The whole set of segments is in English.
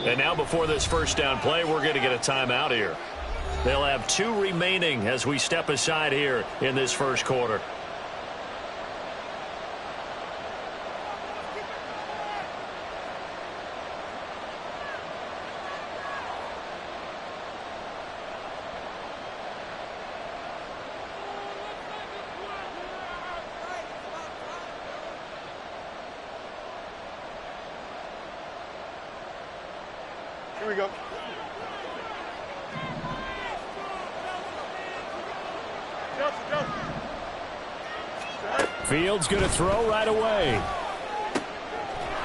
And now before this first down play, we're going to get a timeout here. They'll have 2 remaining as we step aside here in this first quarter. Here we go. Fields going to throw right away.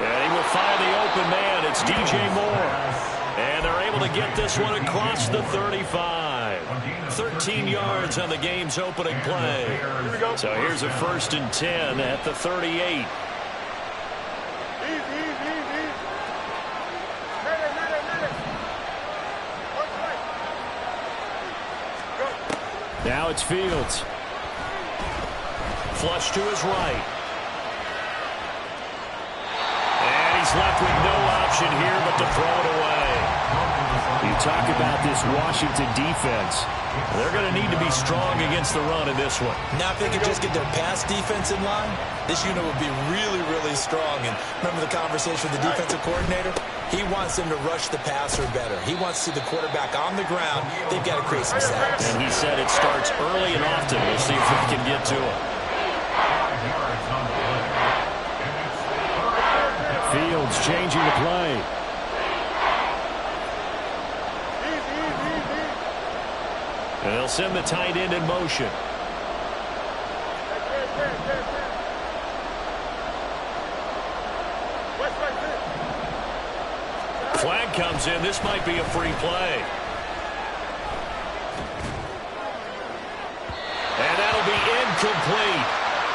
And he will find the open man. It's DJ Moore. And they're able to get this one across the 35. 13 yards on the game's opening play. So here's a 1st and 10 at the 38. Now it's Fields. Flush to his right. And he's left with no option here but to throw it away. You talk about this Washington defense. They're going to need to be strong against the run in this one. Now if they can just get their pass defense in line, this unit would be really, really strong. And remember the conversation with the defensive coordinator? He wants them to rush the passer better. He wants to see the quarterback on the ground. They've got to create some sacks. And he said it starts early and often. We'll see if we can get to it. Fields changing the play. And they'll send the tight end in motion. Flag comes in. This might be a free play. And that'll be incomplete.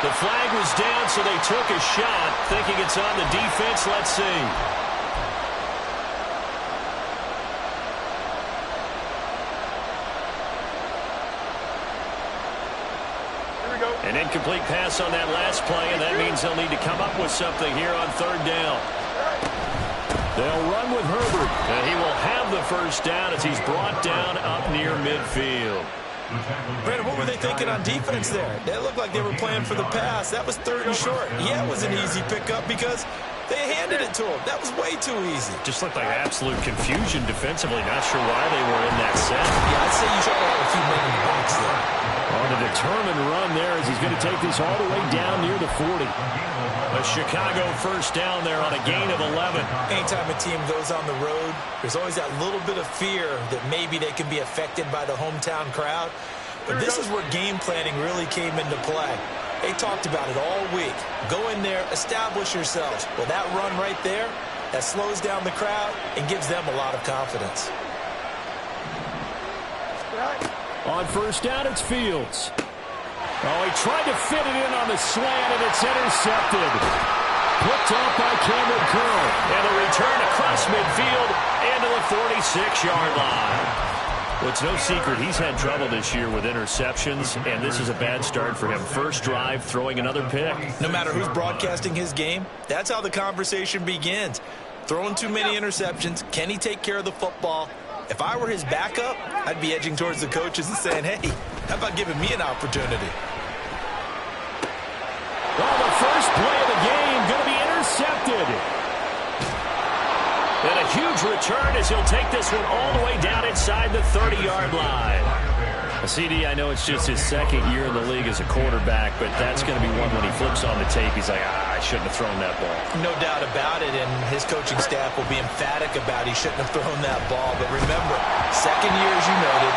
The flag was down, so they took a shot, thinking it's on the defense. Let's see. An incomplete pass on that last play, and that means they'll need to come up with something here on 3rd down. They'll run with Herbert, and he will have the first down as he's brought down up near midfield. Brandon, what were they thinking on defense there? They looked like they were playing for the pass. That was 3rd and short. Yeah, it was an easy pickup because they handed it to him. That was way too easy. Just looked like absolute confusion defensively. Not sure why they were in that set. Yeah, I'd say you try to have a few men in the box there. On a determined run there as he's going to take this all the way down near the 40. A Chicago first down there on a gain of 11. Anytime a team goes on the road, there's always that little bit of fear that maybe they can be affected by the hometown crowd. But this is where game planning really came into play. They talked about it all week. Go in there, establish yourselves. Well, that run right there, that slows down the crowd and gives them a lot of confidence. On first down, it's Fields. Oh, he tried to fit it in on the slant, and it's intercepted. Picked off by Cameron Curl. And a return across midfield into the 46-yard line. Well, it's no secret he's had trouble this year with interceptions, and this is a bad start for him. First drive, throwing another pick. No matter who's broadcasting his game, that's how the conversation begins. Throwing too many interceptions. Can he take care of the football? If I were his backup, I'd be edging towards the coaches and saying, hey, how about giving me an opportunity? Well, the first play of the game going to be intercepted. And a huge return as he'll take this one all the way down inside the 30-yard line. CD, I know it's just his 2nd year in the league as a quarterback, but that's going to be one when he flips on the tape. He's like, I shouldn't have thrown that ball. No doubt about it, and his coaching staff will be emphatic about he shouldn't have thrown that ball. But remember, 2nd year, as you noted,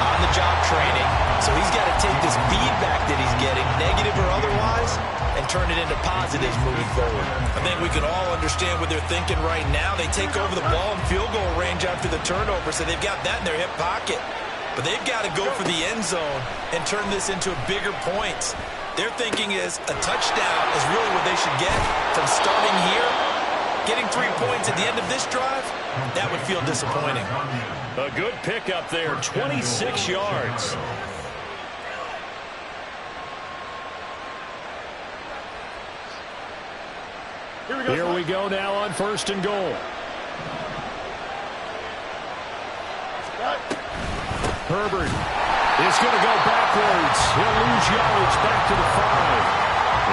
on-the-job training. So he's got to take this feedback that he's getting, negative or otherwise, and turn it into positives moving forward. I think we can all understand what they're thinking right now. They take over the ball in field goal range after the turnover, so they've got that in their hip pocket. But they've got to go for the end zone and turn this into bigger points. Their thinking is a touchdown is really what they should get from starting here. Getting 3 points at the end of this drive, that would feel disappointing. A good pickup there, 26 yards. Here we go now on 1st and goal. Herbert is going to go backwards. He'll lose yardage back to the 5.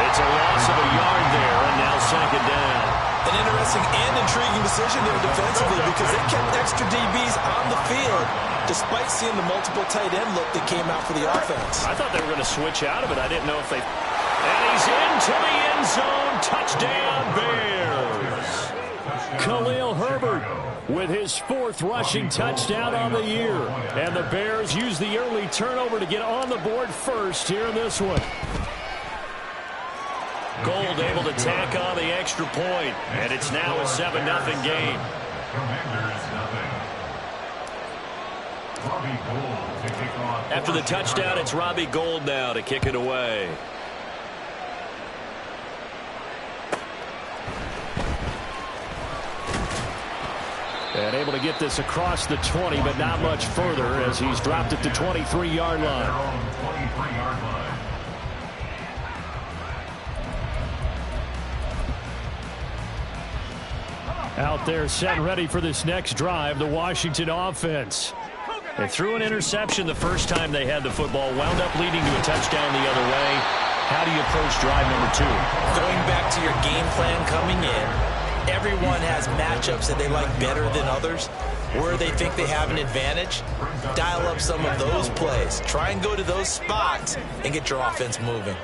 It's a loss of a yard there, and now second down. An interesting and intriguing decision there defensively because they kept extra DBs on the field despite seeing the multiple tight end look that came out for the offense. I thought they were going to switch out of it. I didn't know if they... And he's into the end zone. Touchdown, Bears. Khalil Herbert with his 4th rushing touchdown on the year. And the Bears use the early turnover to get on the board first here in this one. Gold able to tack on the extra point, and it's now a 7-0 game. After the touchdown, it's Robbie Gould now to kick it away. And able to get this across the 20, but not much further as he's dropped it to 23-yard line. Out there set and ready for this next drive, the Washington offense. They threw an interception the first time they had the football, wound up leading to a touchdown the other way. How do you approach drive number 2? Going back to your game plan coming in, everyone has matchups that they like better than others. Where they think they have an advantage, dial up some of those plays. Try and go to those spots and get your offense moving.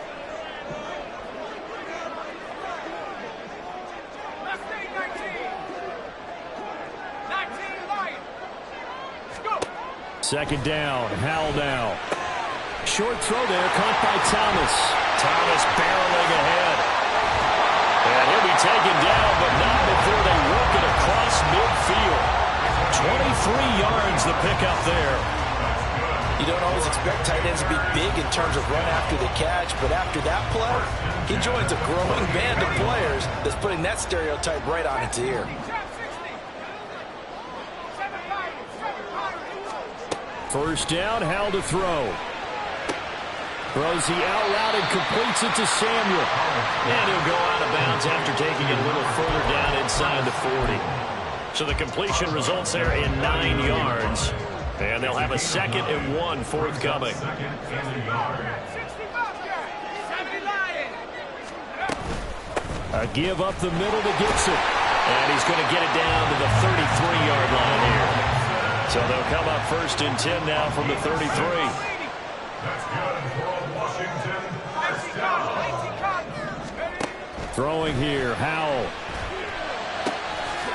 Second down, Howell now. Short throw there, caught by Thomas. Thomas barreling ahead. And he'll be taken down, but not before they work it across midfield. 23 yards the pickup there. You don't always expect tight ends to be big in terms of run after the catch, but after that play, he joins a growing band of players that's putting that stereotype right on its ear. First down, Howell to throw. Throws the out route and completes it to Samuel. And he'll go out of bounds after taking it a little further down inside the 40. So the completion results there in 9 yards. And they'll have a 2nd and 1 forthcoming. A give up the middle to Gibson. And he's going to get it down to the 33-yard line here. So they'll come up 1st and 10 now from the 33. Throwing here, Howell.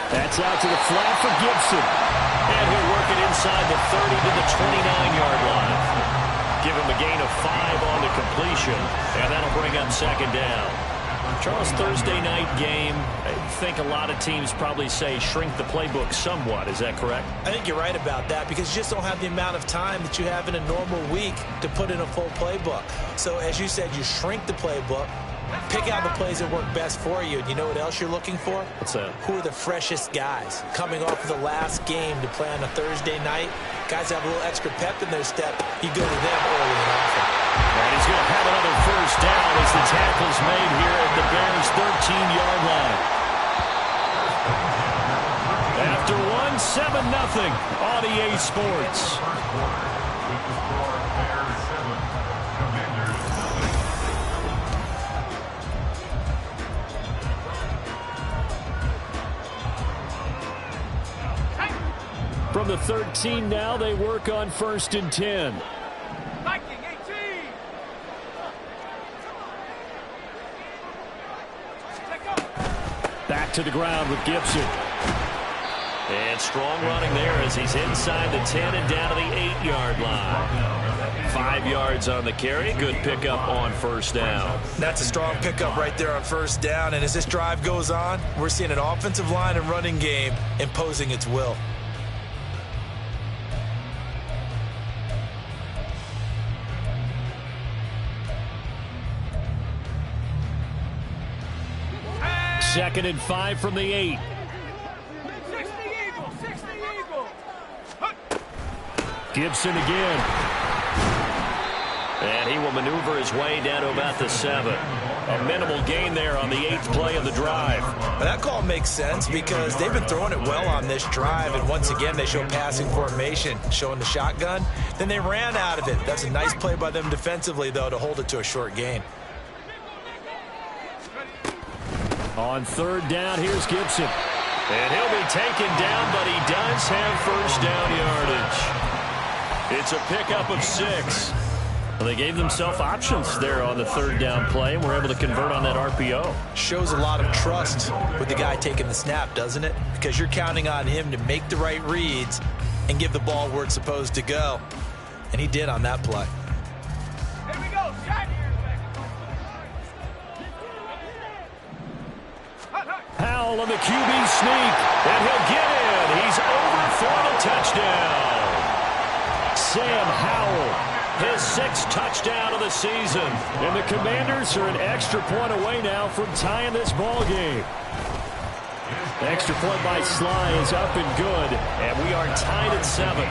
That's out to the flat for Gibson. And he'll work it inside the 30 to the 29-yard line. Give him a gain of 5 on the completion. And that'll bring up 2nd down. Charles, Thursday night game, I think a lot of teams probably say shrink the playbook somewhat. Is that correct? I think you're right about that because you just don't have the amount of time that you have in a normal week to put in a full playbook. So as you said, you shrink the playbook, pick out the plays that work best for you. And you know what else you're looking for? What's that? Who are the freshest guys coming off of the last game to play on a Thursday night? Guys have a little extra pep in their step. You go to them early and often. And he's going to have another first down as the tackle's made here at the Bears' 13-yard line. After 7-0 on EA Sports. From the 13 now, they work on 1st and 10. Back to the ground with Gibson. And strong running there as he's inside the 10 and down to the 8-yard line. 5 yards on the carry. Good pickup on 1st down. That's a strong pickup right there on 1st down. And as this drive goes on, we're seeing an offensive line and running game imposing its will. Second and 5 from the 8. Gibson again. And he will maneuver his way down to about the 7. A minimal gain there on the 8th play of the drive. I that call makes sense because they've been throwing it well on this drive, and once again they show passing formation, showing the shotgun. Then they ran out of it. That's a nice play by them defensively, though, to hold it to a short gain. On third down, here's Gibson. And he'll be taken down, but he does have first down yardage. It's a pickup of 6. Well, they gave themselves options there on the third down play, and were able to convert on that RPO. Shows a lot of trust with the guy taking the snap, doesn't it? Because you're counting on him to make the right reads and give the ball where it's supposed to go. And he did on that play. Here we go, Jack. Howell on the QB sneak, and he'll get in. He's over for the touchdown. Sam Howell, his 6th touchdown of the season. And the Commanders are an extra point away now from tying this ball game. The extra point by Sly is up and good, and we are tied at 7.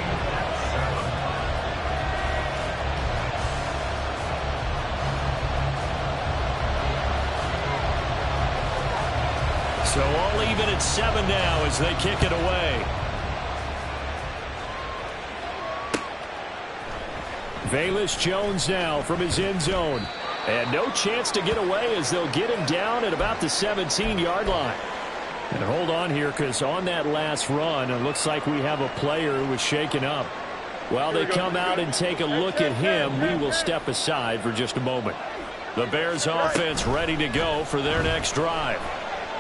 So all even at 7 now as they kick it away. Velus Jones now from his end zone. And no chance to get away as they'll get him down at about the 17-yard line. And hold on here, because on that last run, it looks like we have a player who was shaken up. While they come out and take a look at him, we will step aside for just a moment. The Bears offense ready to go for their next drive.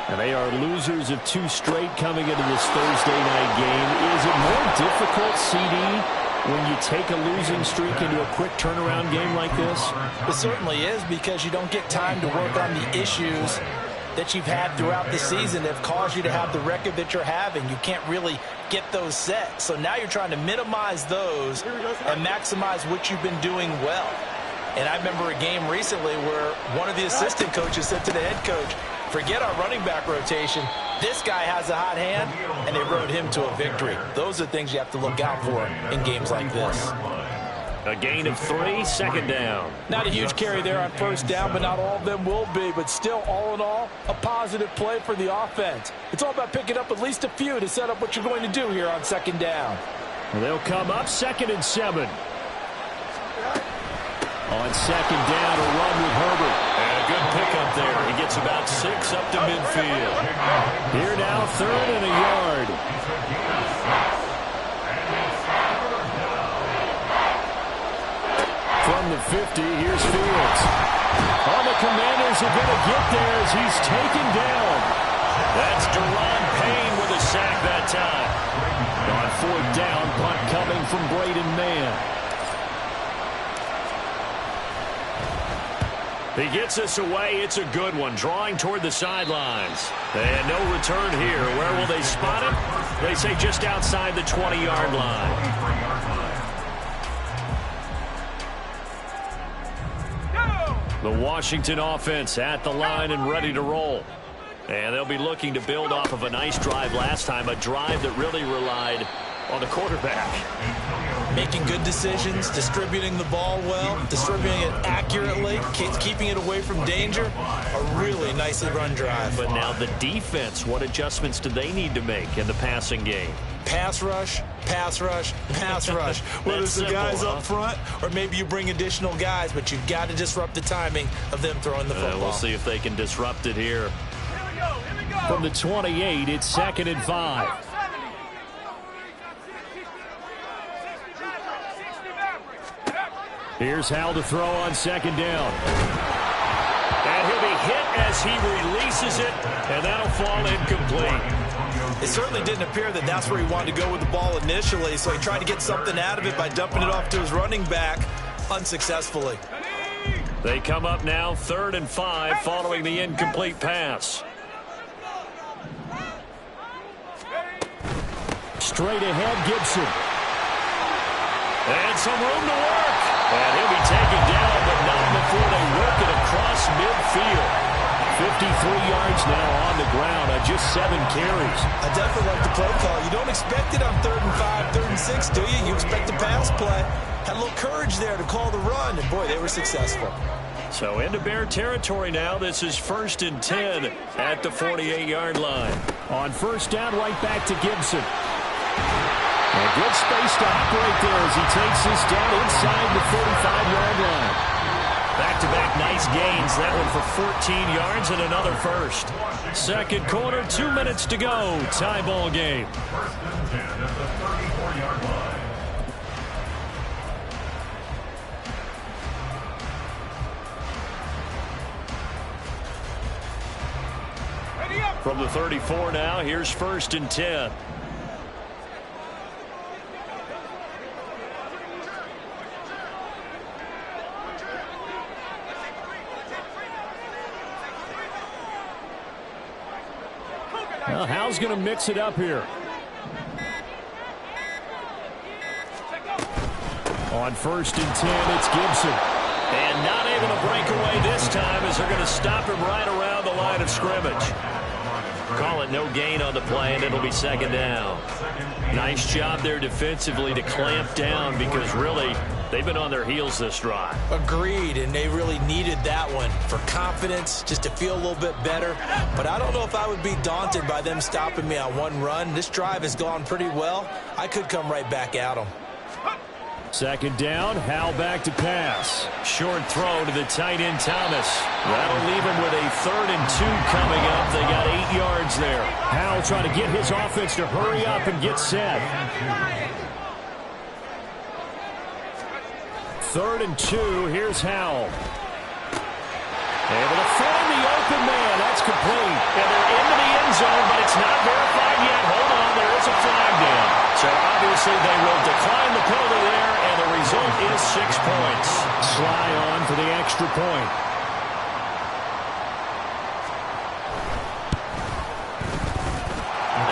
And they are losers of 2 straight coming into this Thursday night game. Is it more difficult, CD, when you take a losing streak into a quick turnaround game like this? It certainly is, because you don't get time to work on the issues that you've had throughout the season that have caused you to have the record that you're having. You can't really get those set. So now you're trying to minimize those and maximize what you've been doing well. And I remember a game recently where one of the assistant coaches said to the head coach, forget our running back rotation. This guy has a hot hand, and they rode him to a victory. Those are things you have to look out for in games like this. A gain of 3, 2nd down. Not a huge carry there on first down, but not all of them will be. But still, all in all, a positive play for the offense. It's all about picking up at least a few to set up what you're going to do here on 2nd down. Well, they'll come up 2nd and 7. On 2nd down, a run with Herbert. And a good pickup there. He gets about 6 up to midfield. Here now, 3rd and a yard. From the 50, here's Fields. All the Commanders are going to get there as he's taken down. That's Deron Payne with a sack that time. On 4th down, punt coming from Braden Mann. He gets us away. It's a good one. Drawing toward the sidelines. And no return here. Where will they spot it? They say just outside the 20-yard line. The Washington offense at the line and ready to roll. And they'll be looking to build off of a nice drive last time. A drive that really relied on the quarterback. Making good decisions, distributing the ball well, distributing it accurately, keeping it away from danger. A really nicely run drive. But now the defense, what adjustments do they need to make in the passing game? Pass rush, pass rush, pass rush. Whether it's the guys up front or maybe you bring additional guys, but you've got to disrupt the timing of them throwing the football. We'll see if they can disrupt it here. From the 28, it's 2nd and 5. Here's Howell to throw on 2nd down. And he'll be hit as he releases it, and that'll fall incomplete. It certainly didn't appear that that's where he wanted to go with the ball initially, so he tried to get something out of it by dumping it off to his running back unsuccessfully. They come up now 3rd and 5 following the incomplete pass. Straight ahead, Gibson. And some room to work. And he'll be taken down, but not before they work it across midfield. 53 yards now on the ground on just 7 carries. I definitely like the play call. You don't expect it on 3rd and 5, 3rd and 6, do you? You expect a pass play. Had a little courage there to call the run, and boy, they were successful. So into Bear territory now. This is 1st and 10 at the 48-yard line. On first down, right back to Gibson. A good space to operate there as he takes this down inside the 45-yard line. Back-to-back nice gains. That one for 14 yards and another first. Second quarter, 2 minutes to go. Tie ball game. From the 34 now, here's 1st and 10. Well, Hal's going to mix it up here. On 1st and 10, it's Gibson. And not able to break away this time as they're going to stop him right around the line of scrimmage. Call it no gain on the play, and it'll be 2nd down. Nice job there defensively to clamp down because really they've been on their heels this drive. Agreed, and they really needed that one for confidence, just to feel a little bit better. But I don't know if I would be daunted by them stopping me on one run. This drive has gone pretty well. I could come right back at them. 2nd down, Hal back to pass. Short throw to the tight end Thomas. That'll leave him with a 3rd and 2 coming up. They got 8 yards there. Hal trying to get his offense to hurry up and get set. 3rd and 2, here's Hal. Able to find the open man. That's complete. And they're into the end zone, but it's not verified yet. Hold on, there is a flag down. So obviously they will decline the penalty there, and the result is 6 points. Sly on for the extra point.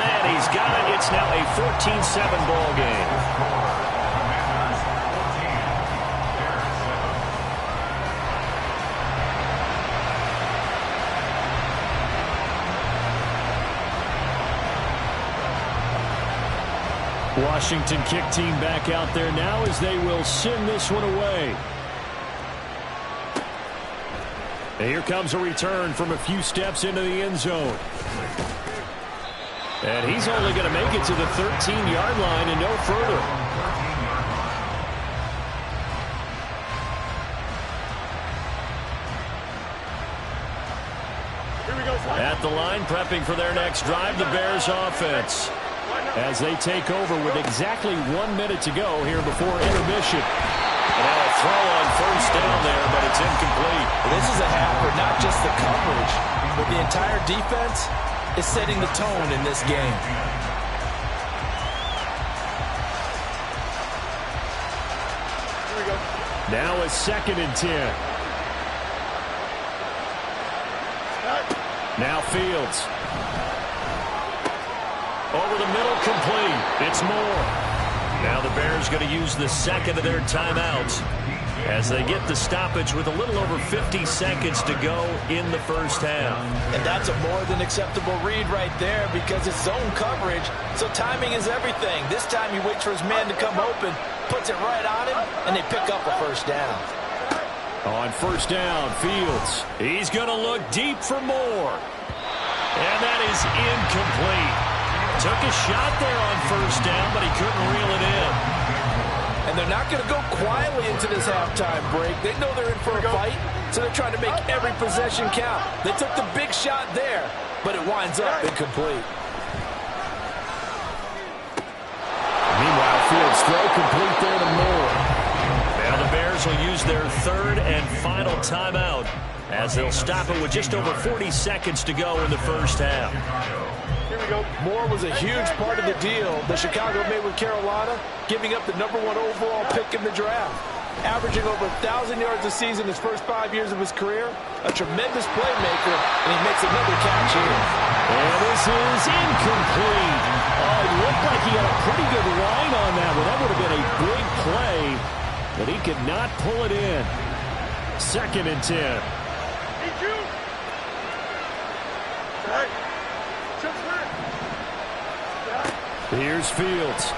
And he's got it. It's now a 14-7 ball game. Washington kick team back out there now as they will send this one away. And here comes a return from a few steps into the end zone. And he's only going to make it to the 13-yard line and no further. At the line, prepping for their next drive, the Bears offense, as they take over with exactly 1 minute to go here before intermission. And now a throw on first down there, but it's incomplete. This is a half for not just the coverage, but the entire defense is setting the tone in this game. Here we go. Now a 2nd and 10. Now Fields. Over the middle, complete. It's Moore. Now the Bears going to use the 2nd of their timeouts as they get the stoppage with a little over 50 seconds to go in the first half. And that's a more than acceptable read right there because it's zone coverage, so timing is everything. This time he waits for his man to come open, puts it right on him, and they pick up a first down. On first down, Fields. He's going to look deep for Moore. And that is incomplete. Took a shot there on first down, but he couldn't reel it in. And they're not going to go quietly into this halftime break. They know they're in for a fight, so they're trying to make every possession count. They took the big shot there, but it winds up incomplete. Meanwhile, Fields throw complete there to Moore. Now the Bears will use their 3rd and final timeout as they'll stop it with just over 40 seconds to go in the first half. Here we go. Moore was a huge part of the deal that Chicago made with Carolina, giving up the #1 overall pick in the draft. Averaging over 1,000 yards a season his first 5 years of his career, a tremendous playmaker, and he makes another catch here. And this is incomplete. Oh, it looked like he had a pretty good line on that one. That would have been a big play, but he could not pull it in. 2nd and 10. Need you. Right. Here's Fields.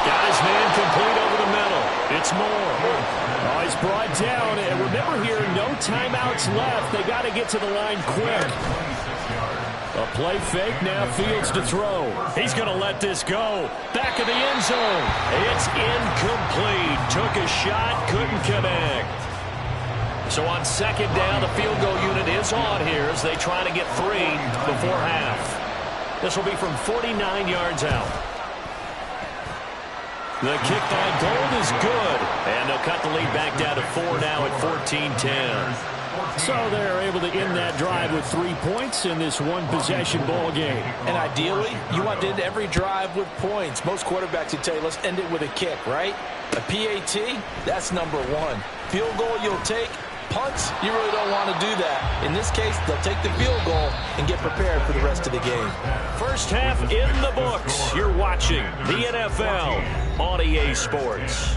Got his man complete over the middle. It's Moore. he's brought down. And remember here, no timeouts left. They got to get to the line quick. A play fake, now Fields to throw. He's going to let this go. Back of the end zone. It's incomplete. Took a shot, couldn't connect. So on second down, the field goal unit is on here as they try to get 3 before half. This will be from 49 yards out. The kick by Gold is good. And they'll cut the lead back down to 4 now at 14-10. So they're able to end that drive with 3 points in this one-possession ball game. And ideally, you want to end every drive with points. Most quarterbacks would tell you, let's end it with a kick, right? A PAT, that's number 1. Field goal you'll take. Punts, you really don't want to do that. In this case, they'll take the field goal and get prepared for the rest of the game. First half in the books. You're watching the NFL on EA Sports.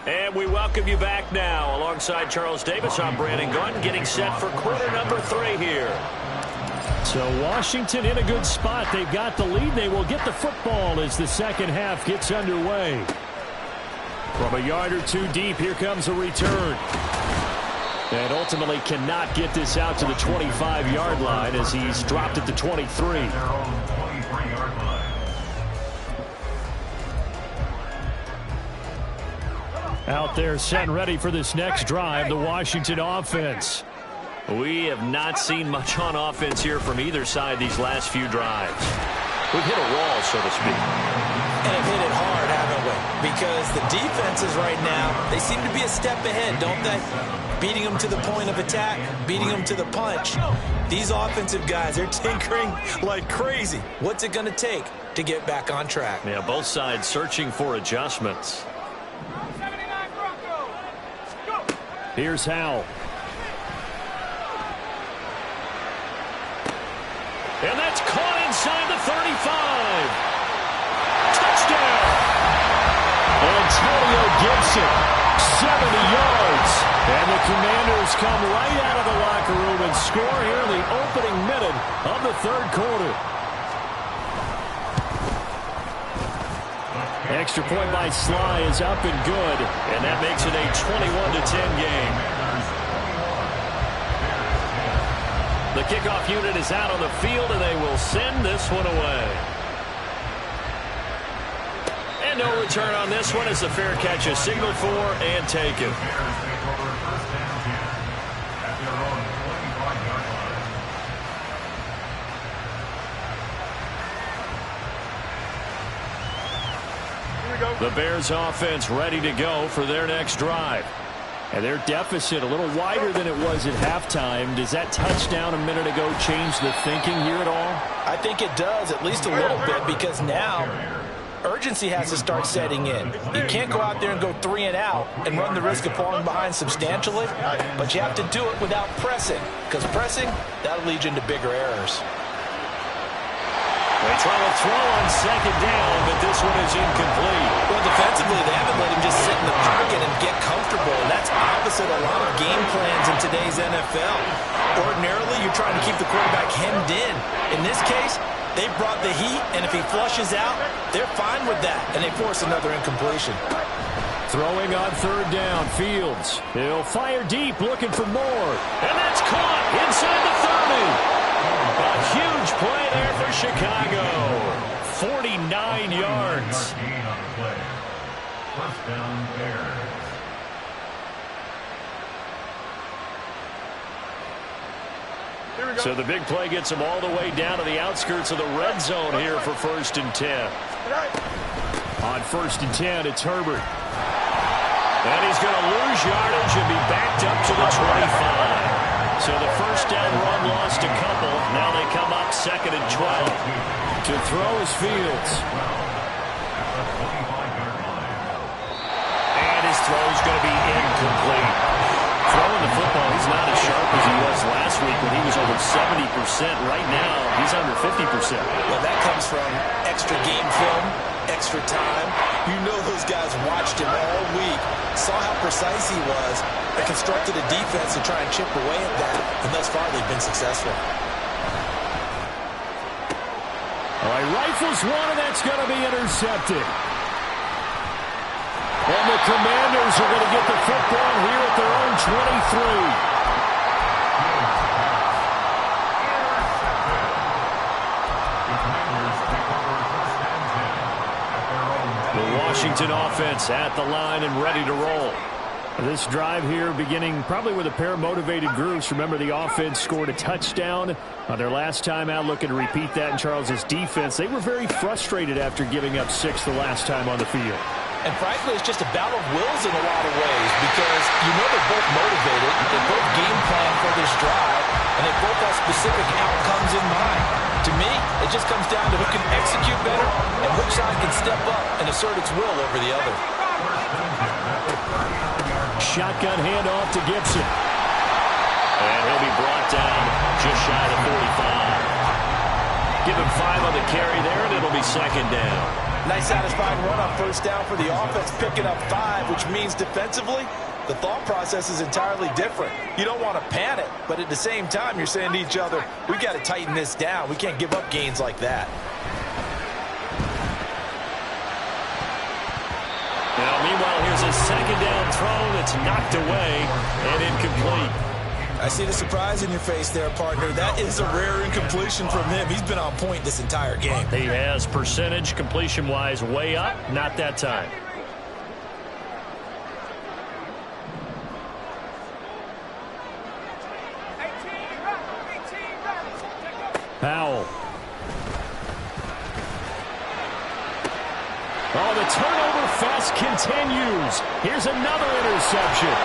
And we welcome you back now. Alongside Charles Davis, I'm Brandon Gaudin, getting set for quarter number 3 here. So Washington in a good spot. They've got the lead. They will get the football as the second half gets underway. From a yard or 2 deep, here comes a return. And ultimately cannot get this out to the 25-yard line as he's dropped at the 23. Out there set and ready for this next drive, the Washington offense. We have not seen much on offense here from either side these last few drives. We've hit a wall, so to speak. And have hit it hard, haven't we? Because the defenses right now, they seem to be a step ahead, don't they? Beating them to the point of attack, beating them to the punch. These offensive guys are tinkering like crazy. What's it going to take to get back on track? Yeah, both sides searching for adjustments. Here's Howell. And that's caught inside the 35. Touchdown. Antonio Gibson, 70 yards. And the Commanders come right out of the locker room and score here in the opening minute of the third quarter. Extra point by Sly is up and good, and that makes it a 21-10 game. The kickoff unit is out on the field, and they will send this one away. And no return on this one as the fair catch is signaled for and taken. The Bears offense ready to go for their next drive. And their deficit a little wider than it was at halftime. Does that touchdown a minute ago change the thinking here at all? I think it does, at least a little bit, because now urgency has to start setting in. You can't go out there and go 3 and out and run the risk of falling behind substantially, but you have to do it without pressing, because pressing, that'll lead you into bigger errors. They try to throw on second down, but this one is incomplete. Well, defensively, they haven't let him just sit in the pocket and get comfortable, and that's opposite a lot of game plans in today's NFL. Ordinarily, you're trying to keep the quarterback hemmed in. In this case, they brought the heat, and if he flushes out, they're fine with that, and they force another incompletion. Throwing on third down, Fields. He'll fire deep, looking for more. And that's caught inside the 30. A huge play there for Chicago. 49 yards. So the big play gets him all the way down to the outskirts of the red zone here for 1st and 10. On 1st and 10, it's Herbert. And he's going to lose yardage and be backed up to the 25. So the first down run lost a couple. Now they come up 2nd and 12. To throw is Fields. And his throw is going to be incomplete. Throwing the football, he's not as sharp as he was last week when he was over 70%. Right now, he's under 50%. Well, that comes from extra game film extra time. You know those guys watched him all week, saw how precise he was, and constructed a defense to try and chip away at that, and thus far they've been successful. All right, rifles one, and that's going to be intercepted. And the Commanders are going to get the football here at their own 23. Washington offense at the line and ready to roll. This drive here beginning probably with a pair of motivated groups. Remember, the offense scored a touchdown on their last time out, looking to repeat that in Charles's defense. They were very frustrated after giving up 6 the last time on the field. And frankly, it's just a battle of wills in a lot of ways because you know they're both motivated, they both game plan for this drive, and they both have specific outcomes in mind. To me, it just comes down to who can execute better and which side can step up and assert its will over the other. Shotgun handoff to Gibson. And he'll be brought down just shy of 45. Give him 5 on the carry there, and it'll be second down. Nice satisfying run on first down for the offense, picking up 5, which means defensively, the thought process is entirely different. You don't want to panic, but at the same time, you're saying to each other, we got to tighten this down. We can't give up gains like that. Now, meanwhile, here's a second down throw that's knocked away and incomplete. I see the surprise in your face there, partner. That is a rare incompletion from him. He's been on point this entire game. He has percentage completion-wise way up, not that time. Powell. Oh, the turnover fest continues. Here's another interception.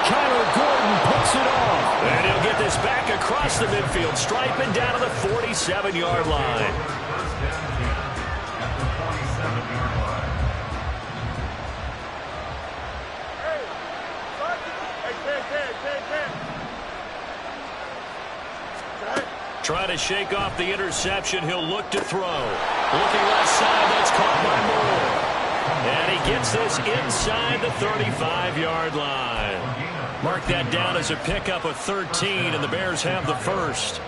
Kyler Gordon picks it off. And he'll get this back across the midfield stripe and down to the 47-yard line. Trying to shake off the interception. He'll look to throw. Looking left side. That's caught by Moore. And he gets this inside the 35-yard line. Mark that down as a pickup of 13, and the Bears have the first.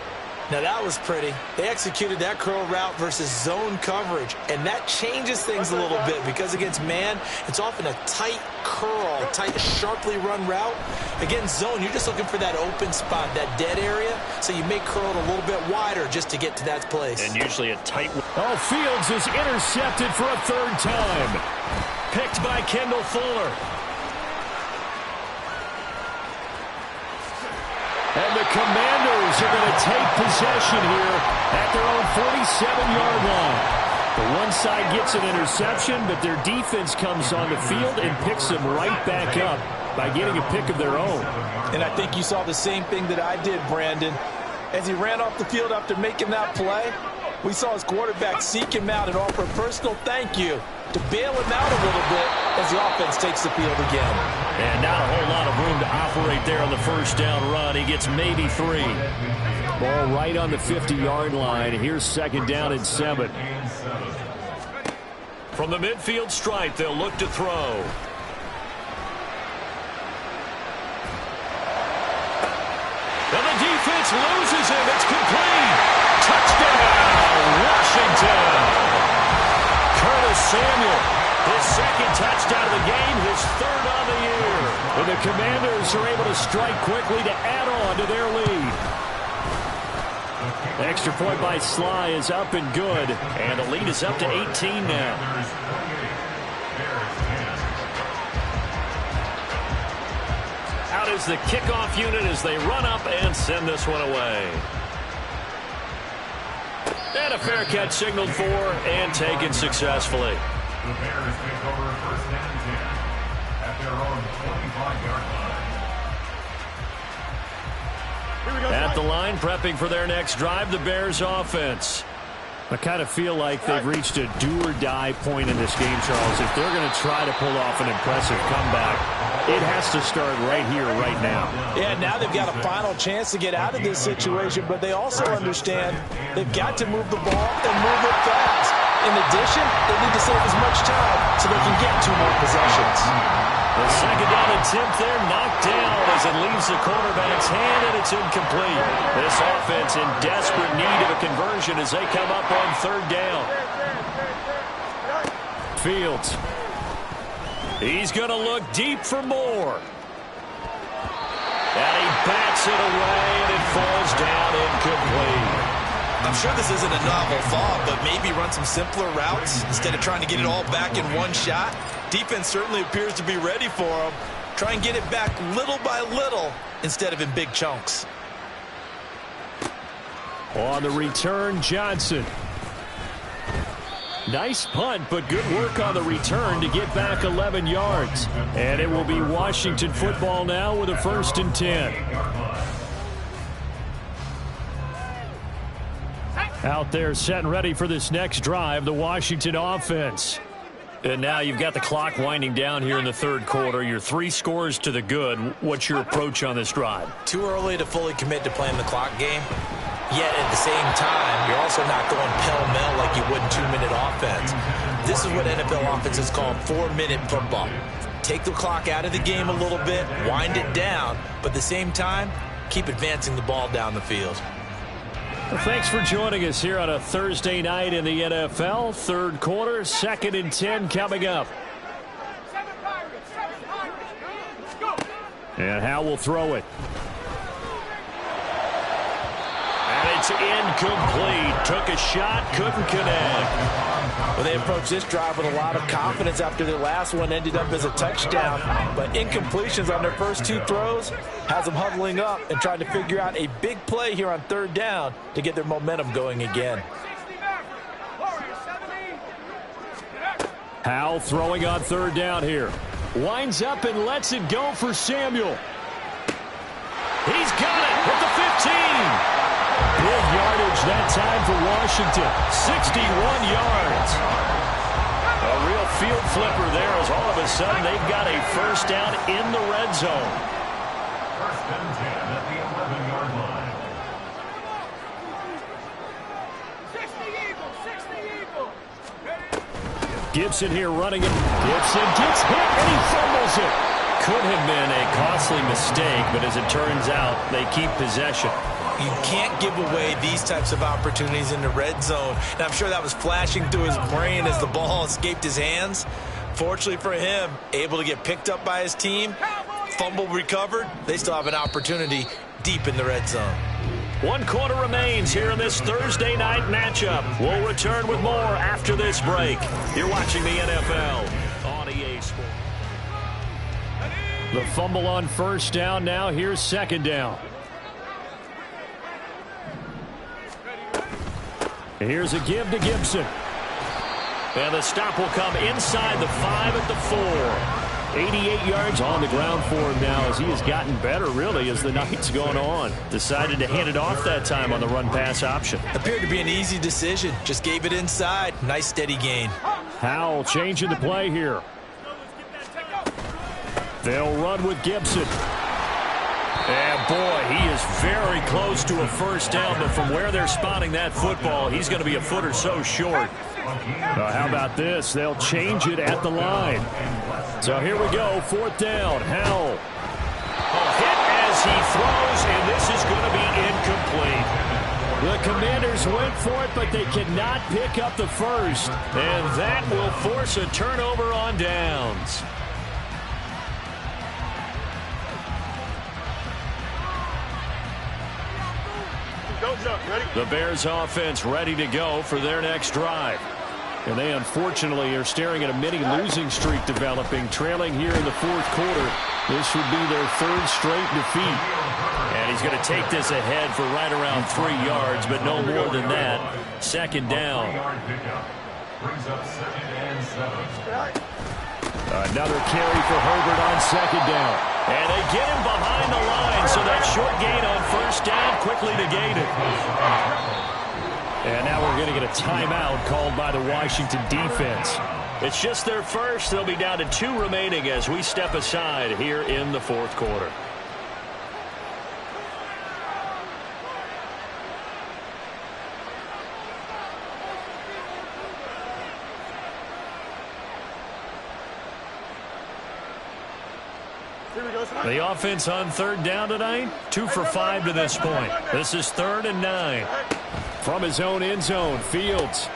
Now that was pretty. They executed that curl route versus zone coverage, and that changes things a little bit because against man, it's often a tight curl, tight, sharply run route. Against zone, you're just looking for that open spot, that dead area, so you may curl it a little bit wider just to get to that place. And usually a tight... Oh, Fields is intercepted for a third time. Picked by Kendall Fuller. And the Commanders are going to take possession here at their own 47-yard line. The one side gets an interception, but their defense comes on the field and picks them right back up by getting a pick of their own. And I think you saw the same thing that I did, Brandon. As he ran off the field after making that play, we saw his quarterback seek him out and offer a personal thank you to bail him out a little bit as the offense takes the field again. And not a whole lot of room to operate there on the first down run. He gets maybe 3. Ball right on the 50-yard line. Here's second down and 7. From the midfield stripe, they'll look to throw. And the defense loses him. It's complete. Touchdown, Washington. Curtis Samuel, his second touchdown of the game, his third on the year. And the Commanders are able to strike quickly to add on to their lead. The extra point by Sly is up and good. And the lead is up to 18 now. Out is the kickoff unit as they run up and send this one away. And a fair catch signaled for and taken successfully. The Bears take over first and 10 at their own 25-yard line. At the line, prepping for their next drive, the Bears offense. I kind of feel like they've reached a do-or-die point in this game, Charles. If they're going to try to pull off an impressive comeback, it has to start right here, right now. Yeah, now they've got a final chance to get out of this situation, but they also understand they've got to move the ball and move it fast. In addition, they need to save as much time so they can get 2 more possessions. The second down attempt there knocked down as it leaves the quarterback's hand, and it's incomplete. This offense in desperate need of a conversion as they come up on 3rd down. Fields. He's going to look deep for more. And he bats it away, and it falls down incomplete. I'm sure this isn't a novel thought, but maybe run some simpler routes instead of trying to get it all back in one shot. Defense certainly appears to be ready for him. Try and get it back little by little instead of in big chunks. On the return, Johnson. Nice punt, but good work on the return to get back 11 yards. And it will be Washington football now with a 1st and 10. Out there set and ready for this next drive, the Washington offense. And now you've got the clock winding down here in the 3rd quarter. You're 3 scores to the good. What's your approach on this drive? Too early to fully commit to playing the clock game. Yet at the same time, you're also not going pell-mell like you would in 2-minute offense. This is what NFL offenses call 4-minute football. Take the clock out of the game a little bit, wind it down, but at the same time, keep advancing the ball down the field. Well, thanks for joining us here on a Thursday night in the NFL. 3rd quarter, 2nd and 10 coming up. And Howell will throw it. And it's incomplete. Took a shot, couldn't connect. Well, they approached this drive with a lot of confidence after their last one ended up as a touchdown. But incompletions on their first 2 throws has them huddling up and trying to figure out a big play here on 3rd down to get their momentum going again. Howell throwing on 3rd down here. Winds up and lets it go for Samuel. He's got it at the 15. Big yardage that time for Washington. 61 yards. A real field flipper there as all of a sudden they've got a 1st down in the red zone. 1st and 10 at the 11-yard line. 60 Eagles. Gibson here running it. Gibson gets hit and he fumbles it. Could have been a costly mistake, but as it turns out, they keep possession. You can't give away these types of opportunities in the red zone. And I'm sure that was flashing through his brain as the ball escaped his hands. Fortunately for him, able to get picked up by his team, fumble recovered. They still have an opportunity deep in the red zone. 1 quarter remains here in this Thursday night matchup. We'll return with more after this break. You're watching the NFL on EA Sports. The fumble on 1st down now. Here's 2nd down. Here's a give to Gibson. And the stop will come inside the 5 at the 4. 88 yards on the ground for him now as he has gotten better, really, as the night's gone on. Decided to hand it off that time on the run-pass option. Appeared to be an easy decision. Just gave it inside. Nice, steady gain. Howell changing the play here. They'll run with Gibson. And, boy, he is very close to a 1st down, but from where they're spotting that football, he's going to be a foot or so short. How about this? They'll change it at the line. So here we go, 4th down. Howell. Hit as he throws, and this is going to be incomplete. The Commanders went for it, but they cannot pick up the 1st. And that will force a turnover on downs. The Bears offense ready to go for their next drive. And they unfortunately are staring at a mini losing streak developing, trailing here in the 4th quarter. This would be their 3rd straight defeat. And he's going to take this ahead for right around 3 yards, but no more than that. 2nd down. Brings up 2nd and 7. Another carry for Herbert on 2nd down. And they get him behind the line, so that short gain on 1st down quickly negated. And now we're going to get a timeout called by the Washington defense. It's just their 1st. They'll be down to 2 remaining as we step aside here in the 4th quarter. The offense on third down tonight, 2 for 5 to this point. This is 3rd and 9. From his own end zone, Fields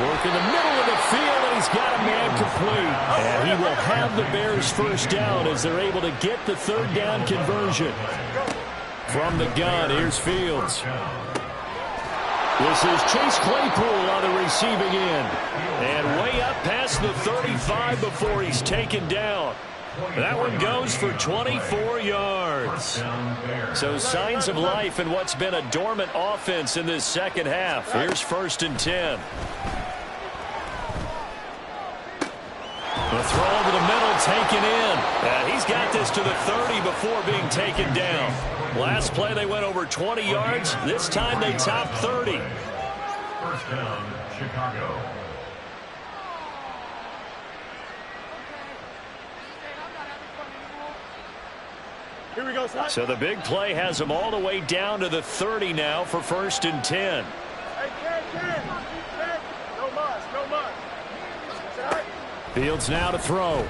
work in the middle of the field, and he's got a man complete. And he will have the Bears first down as they're able to get the third down conversion. From the gun, here's Fields. This is Chase Claypool on the receiving end. And way up past the 35 before he's taken down. That one goes for 24 yards. So signs of life in what's been a dormant offense in this second half. Here's 1st and 10. The throw over the middle taken in. And he's got this to the 30 before being taken down. Last play they went over 20 yards. This time they topped 30. 1st down, Chicago. Here we go, son. So the big play has them all the way down to the 30 now for 1st and 10. Hey, Ken. No muss, no muss. Fields now to throw.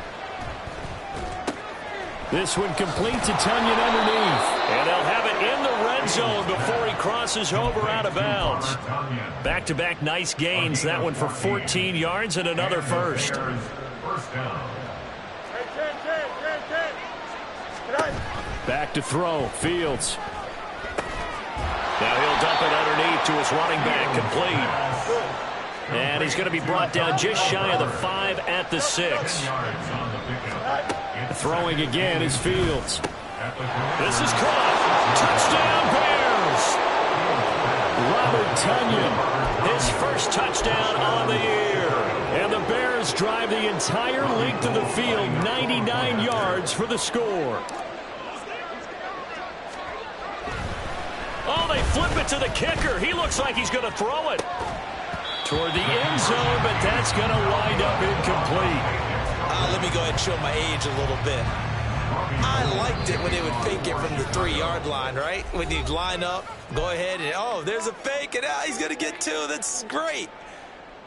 This one complete to Tonyan underneath. And they'll have it in the red zone before he crosses over out of bounds. Back-to-back nice gains. That one for 14 yards and another first. First down. Hey, Ken. Back to throw. Fields. Now he'll dump it underneath to his running back. Complete. And he's going to be brought down just shy of the 5 at the 6. Throwing again is Fields. This is caught. Touchdown Bears. Robert Tonyan, his first touchdown on the year. And the Bears drive the entire length of the field, 99 yards for the score. Oh, they flip it to the kicker. He looks like he's going to throw it toward the end zone, but that's going to wind up incomplete. Let me go ahead and show my age a little bit. I liked it when they would fake it from the 3-yard line, right? When you'd line up, go ahead and, oh, there's a fake, and he's going to get 2. That's great.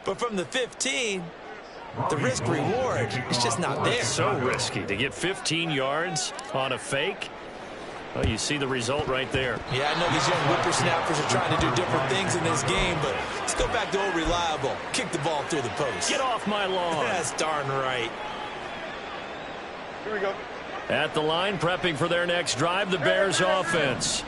But from the 15, the risk-reward, it's just not there. It's so risky to get 15 yards on a fake. Well, you see the result right there. Yeah, I know these young whippersnappers are trying to do different things in this game, but let's go back to old reliable. Kick the ball through the post. Get off my lawn. That's darn right. Here we go. At the line, prepping for their next drive, the Bears offense.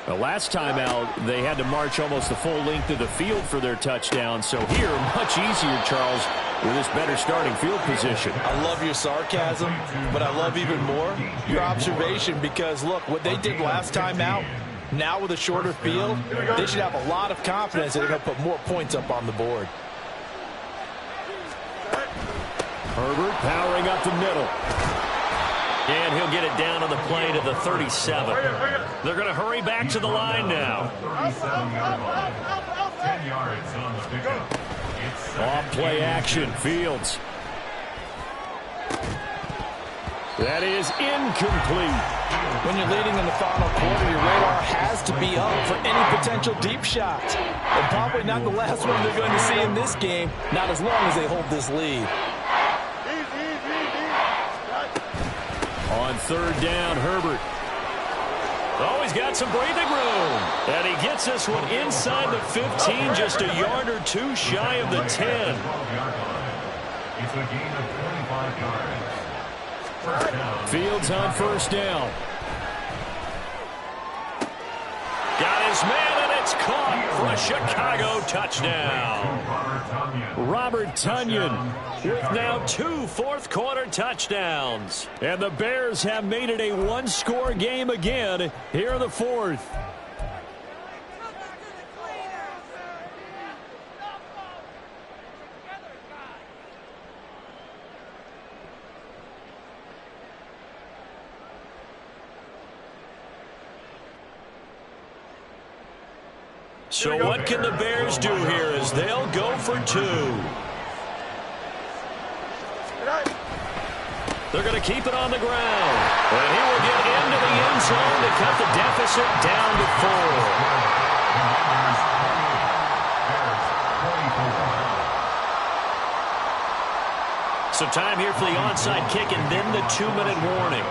The last time out, they had to march almost the full length of the field for their touchdown. So here, much easier, Charles, with this better starting field position. I love your sarcasm, but I love even more your observation because, look, what they did last time out, now with a shorter field, they should have a lot of confidence that they're going to put more points up on the board. Herbert powering up the middle. And he'll get it down on the play to the 37. They're going to hurry back to the line now. 10 yards on the pickup. Off play action. Fields. That is incomplete. When you're leading in the final quarter, your radar has to be up for any potential deep shots. And probably not the last one they're going to see in this game, not as long as they hold this lead. On third down, Herbert. Oh, he's got some breathing room. And he gets this one inside the 15, just a yard or 2 shy of the 10. It's a gain of 25 yards. First down. Fields on first down. Got his man, and it's caught for a Chicago touchdown. Robert Tonyan with now 2 fourth-quarter touchdowns. And the Bears have made it a one-score game again here in the fourth. So what can the Bears do here as they'll go for 2? They're going to keep it on the ground. And he will get into the end zone to cut the deficit down to 4. So time here for the onside kick and then the 2-minute warning.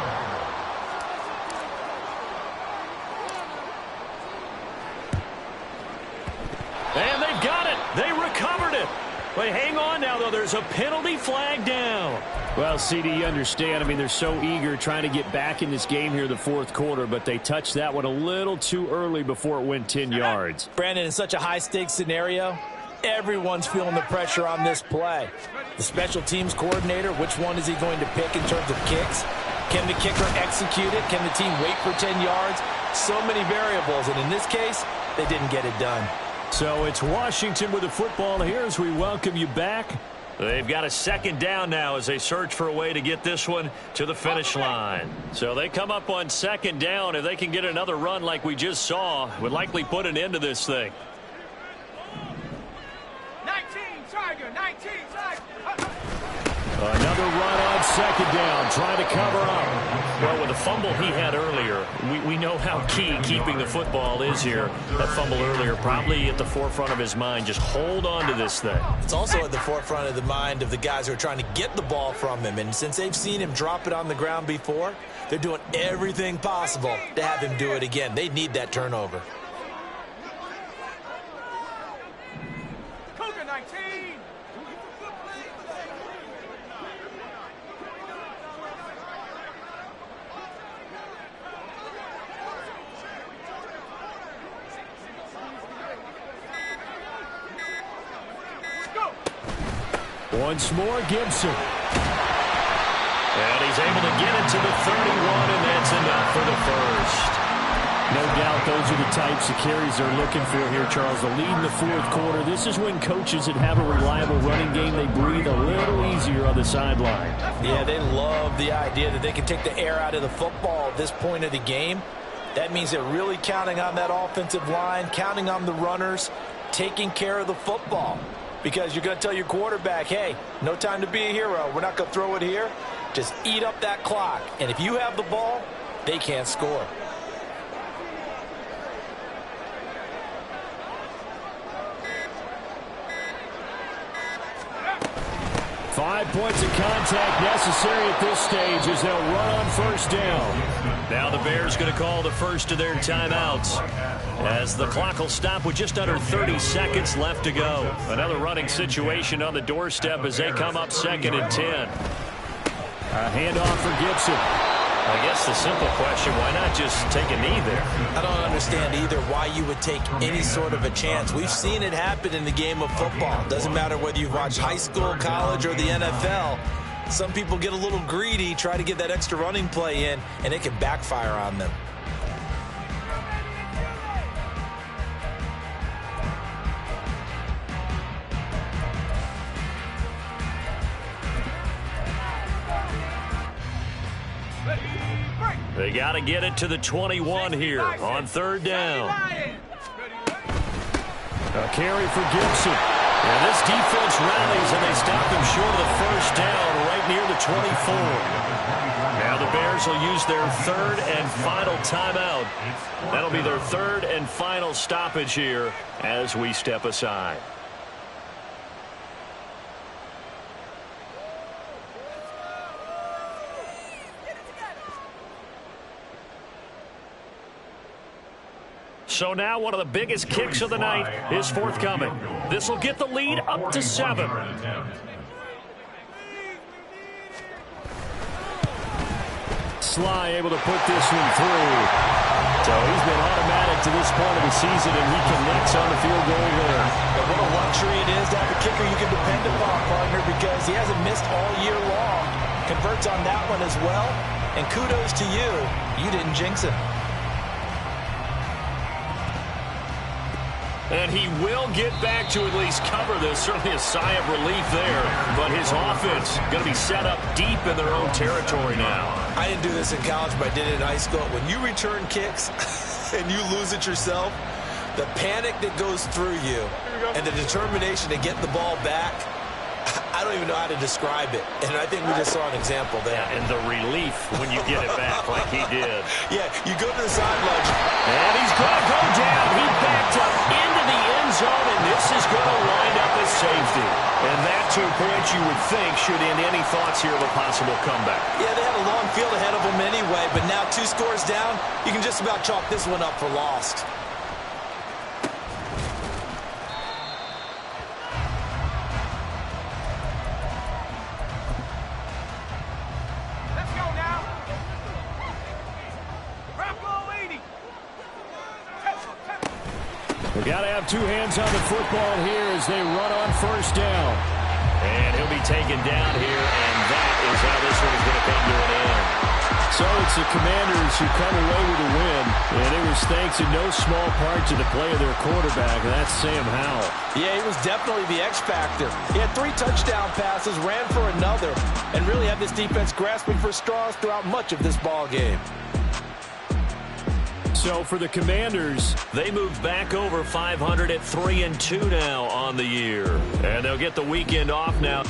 But hang on now, though. There's a penalty flag down. Well, CD, you understand. I mean, they're so eager trying to get back in this game here in the fourth quarter, but they touched that one a little too early before it went 10 yards. Brandon, in such a high-stakes scenario, everyone's feeling the pressure on this play. The special teams coordinator, which one is he going to pick in terms of kicks? Can the kicker execute it? Can the team wait for 10 yards? So many variables, and in this case, they didn't get it done. So it's Washington with the football here as we welcome you back. They've got a second down now as they search for a way to get this one to the finish line. So they come up on second down. If they can get another run like we just saw, would likely put an end to this thing. 19, Tiger, 19, Tiger. Another run on second down, trying to cover up. Well, with the fumble he had earlier, we know how key keeping the football is here. That fumble earlier probably at the forefront of his mind. Just hold on to this thing. It's also at the forefront of the mind of the guys who are trying to get the ball from him. And since they've seen him drop it on the ground before, they're doing everything possible to have him do it again. They need that turnover. Cougar, 19. Once more, Gibson. And he's able to get it to the 31, and that's enough for the first. No doubt those are the types of carries they're looking for here, Charles. The lead in the fourth quarter. This is when coaches that have a reliable running game, they breathe a little easier on the sideline. Yeah, they love the idea that they can take the air out of the football at this point of the game. That means they're really counting on that offensive line, counting on the runners, taking care of the football. Because you're going to tell your quarterback, hey, no time to be a hero. We're not going to throw it here. Just eat up that clock. And if you have the ball, they can't score. Five points of contact necessary at this stage as they'll run on first down. Now the Bears going to call the first of their timeouts as the clock will stop with just under 30 seconds left to go. Another running situation on the doorstep as they come up second and 10. A handoff for Gibson. I guess the simple question, why not just take a knee there? I don't understand either why you would take any sort of a chance. We've seen it happen in the game of football. Doesn't matter whether you've watched high school, college, or the NFL. Some people get a little greedy, try to get that extra running play in, and it can backfire on them. They got to get it to the 21 here on third down. A carry for Gibson. And this defense rallies, and they stop them short of the first down right near the 24. Now the Bears will use their third and final timeout. That'll be their third and final stoppage here as we step aside. So now one of the biggest kicks of the night is forthcoming. This will get the lead up to 7. Sly able to put this one through. So he's been automatic to this point of the season, and he connects on the field goal there. But what a luxury it is to have a kicker you can depend upon, partner, because he hasn't missed all year long. Converts on that one as well. And kudos to you. You didn't jinx it. And he will get back to at least cover this. Certainly a sigh of relief there. But his offense going to be set up deep in their own territory now. I didn't do this in college, but I did it in high school. When you return kicks and you lose it yourself, the panic that goes through you and the determination to get the ball back, I don't even know how to describe it. And I think we just saw an example there. Yeah, and the relief when you get it back like he did. Yeah, you go to the sidelines. And he's going to go down. He backed up into the end zone, and this is going to wind up as safety. And that, to a point you would think, should end any thoughts here of a possible comeback. Yeah, they had a long field ahead of them anyway, but now 2 scores down, you can just about chalk this one up for lost. They got to have two hands on the football here as they run on first down. And he'll be taken down here, and that is how this one is going to come to an end. So it's the Commanders who come away with a win, and it was thanks in no small part to the play of their quarterback, and that's Sam Howell. Yeah, he was definitely the X factor. He had 3 touchdown passes, ran for another, and really had this defense grasping for straws throughout much of this ball game. So for the Commanders, they move back over 500 at 3-2 now on the year. And they'll get the weekend off now.